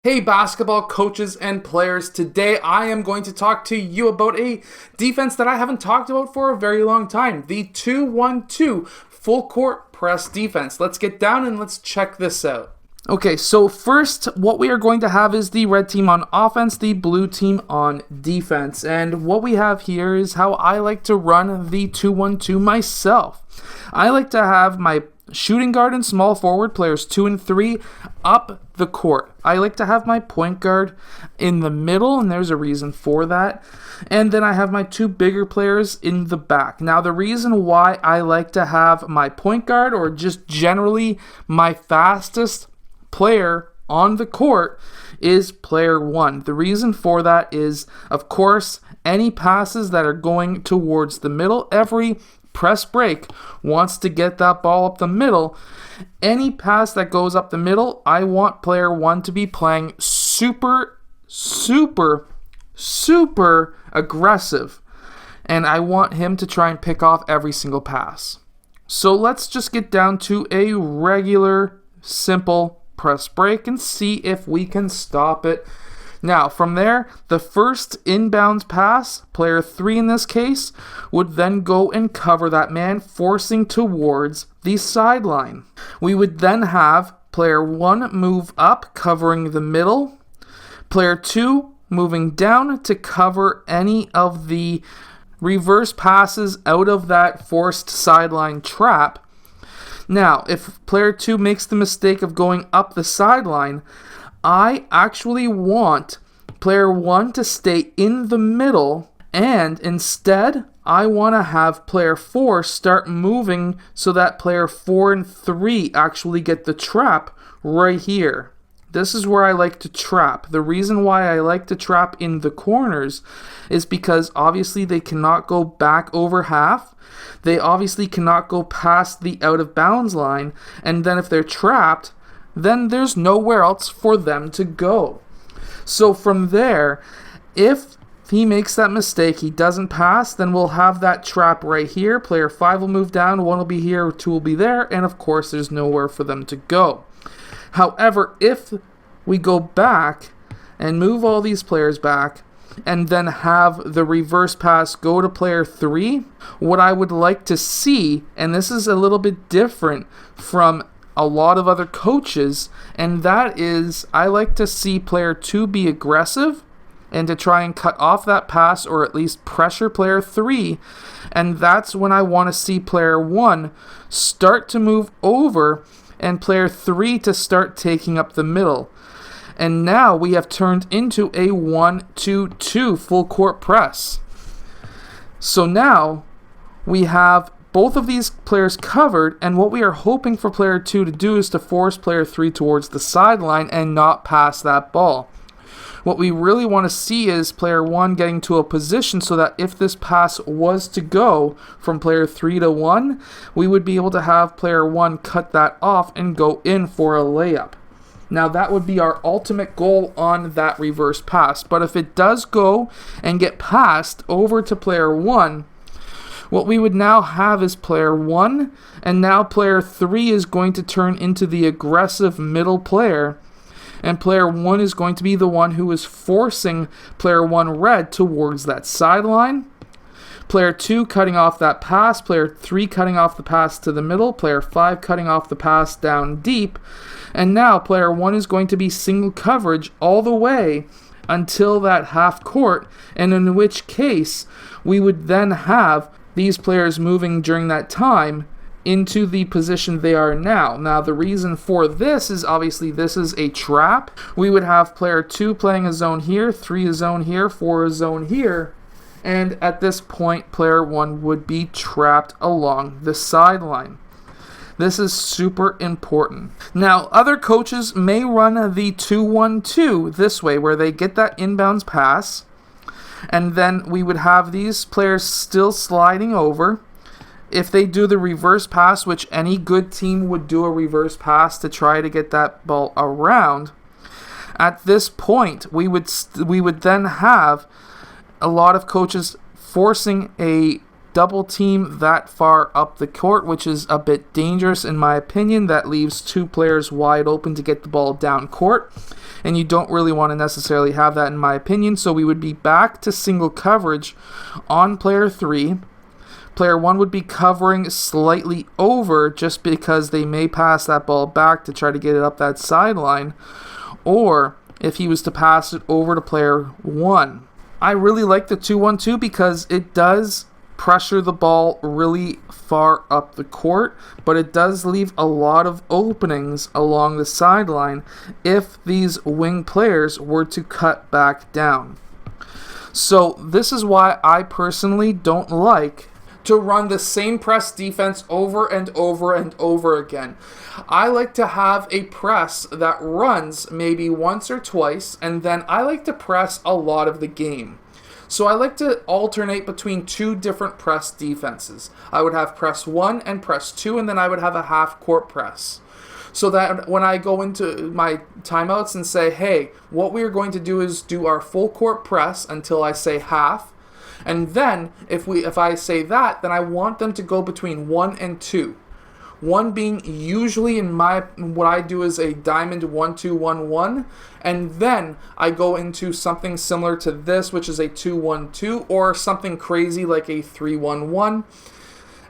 Hey basketball coaches and players, today I am going to talk to you about a defense that I haven't talked about for a very long time, the 2-1-2 full court press defense. Let's get down and let's check this out. Okay, so first what we are going to have is the red team on offense, the blue team on defense. And what we have here is how I like to run the 2-1-2 myself. I like to have my shooting guard and small forward players 2 and 3 up the court. I like to have my point guard in the middle, and there's a reason for that. And then I have my two bigger players in the back. Now, the reason why I like to have my point guard, or just generally my fastest player on the court, is player 1. The reason for that is, of course, any passes that are going towards the middle, every press break wants to get that ball up the middle. Any pass that goes up the middle, I want player 1 to be playing super aggressive. And I want him to try and pick off every single pass. So let's just get down to a regular, simple press break and see if we can stop it. Now, from there, the first inbounds pass, player 3 in this case, would then go and cover that man, forcing towards the sideline. We would then have player 1 move up, covering the middle, player 2 moving down to cover any of the reverse passes out of that forced sideline trap. Now, if player 2 makes the mistake of going up the sideline, I actually want player 1 to stay in the middle, and instead I want to have player 4 start moving so that player 4 and 3 actually get the trap right here. This is where I like to trap. The reason why I like to trap in the corners is because obviously they cannot go back over half. They obviously cannot go past the out of bounds line, and then if they're trapped, then there's nowhere else for them to go. So from there, if he makes that mistake, he doesn't pass, then we'll have that trap right here. Player 5 will move down, 1 will be here, 2 will be there, and of course there's nowhere for them to go. However, if we go back and move all these players back, and then have the reverse pass go to player 3, what I would like to see, and this is a little bit different from a lot of other coaches, and that is I like to see player 2 be aggressive and to try and cut off that pass or at least pressure player 3, and that's when I want to see player 1 start to move over and player 3 to start taking up the middle. And now we have turned into a 1-2-2 full court press. So now we have both of these players covered, and what we are hoping for player 2 to do is to force player 3 towards the sideline and not pass that ball. What we really want to see is player 1 getting to a position so that if this pass was to go from player 3 to 1, we would be able to have player 1 cut that off and go in for a layup. Now that would be our ultimate goal on that reverse pass, but if it does go and get passed over to player 1, what we would now have is player 1, and now player 3 is going to turn into the aggressive middle player, and player 1 is going to be the one who is forcing player 1 red towards that sideline. Player 2 cutting off that pass, player 3 cutting off the pass to the middle, player 5 cutting off the pass down deep, and now player 1 is going to be single coverage all the way until that half court, and in which case we would then have these players moving during that time into the position they are now. Now, the reason for this is obviously this is a trap. We would have player 2 playing a zone here, 3 a zone here, 4 a zone here, and at this point, player 1 would be trapped along the sideline. This is super important. Now, other coaches may run the 2-1-2 this way, where they get that inbounds pass, and then we would have these players still sliding over. If they do the reverse pass, which any good team would do a reverse pass to try to get that ball around, at this point, we would then have a lot of coaches forcing a double team that far up the court, which is a bit dangerous in my opinion. That leaves two players wide open to get the ball down court, and you don't really want to necessarily have that in my opinion. So we would be back to single coverage on player 3. Player 1 would be covering slightly over just because they may pass that ball back to try to get it up that sideline, or if he was to pass it over to player 1. I really like the 2-1-2 because it does pressure the ball really far up the court, but it does leave a lot of openings along the sideline if these wing players were to cut back down. So this is why I personally don't like to run the same press defense over and over and over again. I like to have a press that runs maybe once or twice, and then I like to press a lot of the game. So I like to alternate between two different press defenses. I would have press 1 and press 2, and then I would have a half-court press. So that when I go into my timeouts and say, hey, what we are going to do is do our full-court press until I say half, and then if I say that, then I want them to go between 1 and 2. 1 being usually what I do is a diamond 1-2-1-1, and then I go into something similar to this, which is a 2-1-2, or something crazy like a 3-1-1.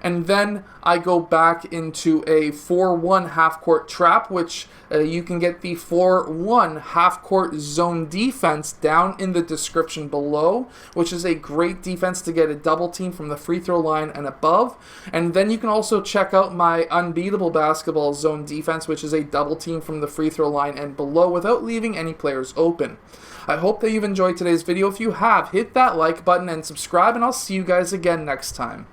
And then I go back into a 4-1 half-court trap, which you can get the 4-1 half-court zone defense down in the description below, which is a great defense to get a double team from the free throw line and above. And then you can also check out my unbeatable basketball zone defense, which is a double team from the free throw line and below without leaving any players open. I hope that you've enjoyed today's video. If you have, hit that like button and subscribe, and I'll see you guys again next time.